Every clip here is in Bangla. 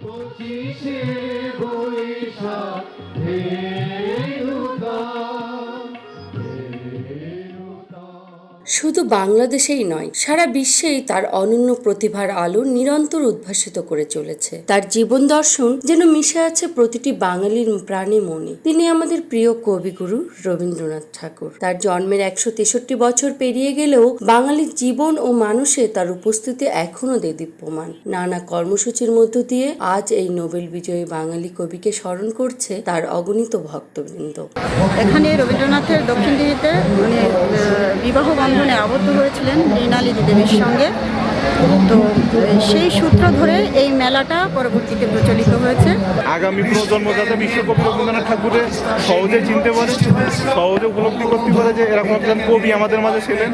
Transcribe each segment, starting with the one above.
পঁচিশে বৈশাখ শুধু বাংলাদেশেই নয়, সারা বিশ্বেই তার অনন্য প্রতিভার আলো নিরন্তর উদ্ভাসিত করে চলেছে। তার জীবন দর্শন যেন মিশে আছে প্রতিটি বাঙালির প্রাণে মনে। তিনি আমাদের প্রিয় কবিগুরু রবীন্দ্রনাথ ঠাকুর। তার জন্মের 163 বছর পেরিয়ে গেলেও বাঙালির জীবন ও মানুষে তার উপস্থিতি এখনো দেদীপ্যমান। নানা কর্মসূচির মধ্য দিয়ে আজ এই নোবেল বিজয়ী বাঙালি কবিকে স্মরণ করছে তার অগণিত ভক্তবৃন্দ। এখানে রবীন্দ্রনাথের দক্ষিণদিঘিতে বিবাহ বন্ধনে আবদ্ধ হয়েছিলেন মৃণালী দেবীর সঙ্গে। তো সেই সূত্র ধরে এই মেলাটা পরবর্তীতে প্রচলিত হয়েছে। আগামী প্রজন্ম যাতে বিশ্বকবি রবীন্দ্রনাথ ঠাকুরের সহজে চিনতে পারে, সহজে উপলব্ধি করতে পারে যে এরকম একজন কবি আমাদের মাঝে ছিলেন।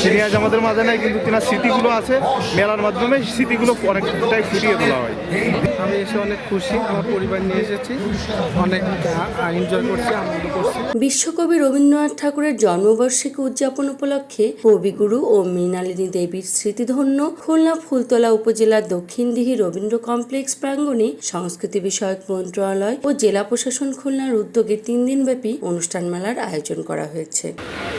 তিনি আজ আমাদের মাঝে নেই, কিন্তু তিনার স্মৃতিগুলো আছে। মেলার মাধ্যমে স্মৃতিগুলো অনেকটাই ফুটিয়ে তোলা হয়। আমি এসে অনেক খুশি, আমার পরিবার নিয়ে এসেছি, অনেক এনজয় করছি, আনন্দ করছি। বিশ্বকবি রবীন্দ্রনাথ ঠাকুরের জন্মবার্ষিকী উদযাপন উপলক্ষে কবিগুরু ও মৃণালিনী দেবীর স্মৃতিধন্য খুলনা ফুলতলা উপজেলার দক্ষিণদিঘি রবীন্দ্র কমপ্লেক্স প্রাঙ্গণে সংস্কৃতি বিষয়ক মন্ত্রণালয় ও জেলা প্রশাসন খুলনার উদ্যোগে 3 দিনব্যাপী অনুষ্ঠান মেলার আয়োজন করা হয়েছে।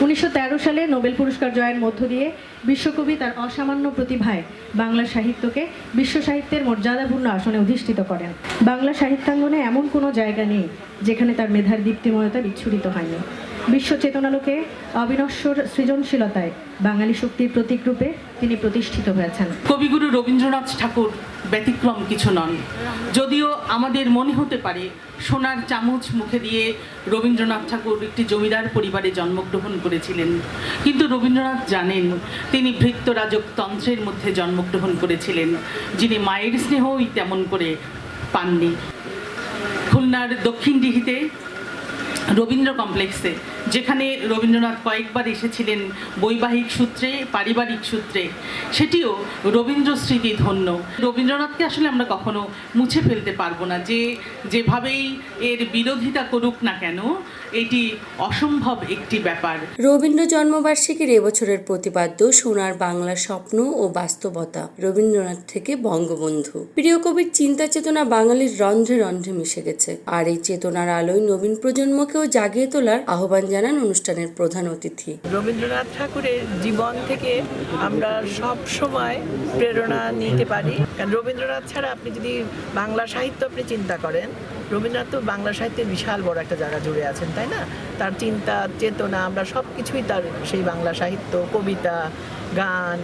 1913 সালে নোবেল পুরস্কার জয়ের মধ্য দিয়ে বিশ্বকবি তার অসামান্য প্রতিভায় বাংলা সাহিত্যকে বিশ্ব সাহিত্যের মর্যাদাপূর্ণ আসনে অধিষ্ঠিত করেন। বাংলা সাহিত্যাঙ্গনে এমন কোনো জায়গা নেই যেখানে তার মেধার দীপ্তিময়তা বিচ্ছুরিত হয়নি। বিশ্ব চেতনালোকে অবিনশ্বর সৃজনশীলতায় বাঙালি শক্তির প্রতীক রূপে তিনি প্রতিষ্ঠিত হয়েছেন। কবিগুরু রবীন্দ্রনাথ ঠাকুর ব্যতিক্রম কিছু নন। যদিও আমাদের মনে হতে পারে সোনার চামচ মুখে দিয়ে রবীন্দ্রনাথ ঠাকুর একটি জমিদার পরিবারে জন্মগ্রহণ করেছিলেন, কিন্তু রবীন্দ্রনাথ জানেন তিনি ভৃত্য রাজতন্ত্রের মধ্যে জন্মগ্রহণ করেছিলেন, যিনি মায়ের স্নেহই তেমন করে পাননি। খুলনার দক্ষিণদিঘিতে রবীন্দ্র কমপ্লেক্সে, যেখানে রবীন্দ্রনাথ কয়েকবার এসেছিলেন বৈবাহিক সূত্রে, পারিবারিক সূত্রে, সেটিও রবীন্দ্র স্মৃতি ধন্য। রবীন্দ্রনাথকে আসলে আমরা কখনো মুছে ফেলতে পারবো না, যেভাবেই এর বিরোধিতা করুক না কেন, এটি অসম্ভব একটি ব্যাপার। রবীন্দ্র জন্মবার্ষিকীর এবছরের প্রতিপাদ্য সোনার বাংলা স্বপ্ন ও বাস্তবতা, রবীন্দ্রনাথ থেকে বঙ্গবন্ধু। প্রিয় কবির চিন্তা চেতনা বাঙালির রন্ধ্রে রন্ধ্রে মিশে গেছে, আর এই চেতনার আলোয় নবীন প্রজন্মকেও জাগিয়ে তোলার আহ্বান জানান অনুষ্ঠানের প্রধান অতিথি। রবীন্দ্রনাথ ঠাকুরের জীবন থেকে আমরা সব সময় প্রেরণা নিতে পারি। কারণ রবীন্দ্রনাথ ছাড়া আপনি যদি বাংলা সাহিত্য আপনি চিন্তা করেন, রবীন্দ্রনাথ তো বাংলা সাহিত্যের বিশাল বড় একটা জায়গা জুড়ে আছেন, তাই না? তার চিন্তা চেতনা আমরা সব কিছুই তার সেই বাংলা সাহিত্য, কবিতা, গান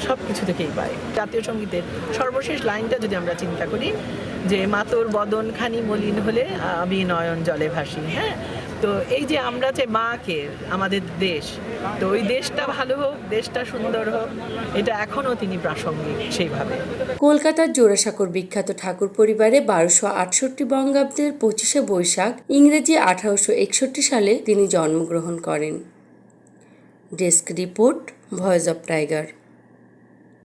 সব কিছু থেকেই পাই। জাতীয় সঙ্গীতের সর্বশেষ লাইনটা যদি আমরা চিন্তা করি যে মাতোর বদন খানি মলিন হলে আমি নয়ন জলে ভাসি। হ্যাঁ, তো এই যে আমরা যে মাকে, আমাদের দেশ, তো ওই দেশটা ভালো হোক, দেশটা সুন্দর হোক, এটা এখনও তিনি প্রাসঙ্গিক সেইভাবে। কলকাতার জোড়াসাঁকোর বিখ্যাত ঠাকুর পরিবারে 1268 বঙ্গাব্দের 25শে বৈশাখ, ইংরেজি 1861 সালে তিনি জন্মগ্রহণ করেন। Desk report, voice of tiger.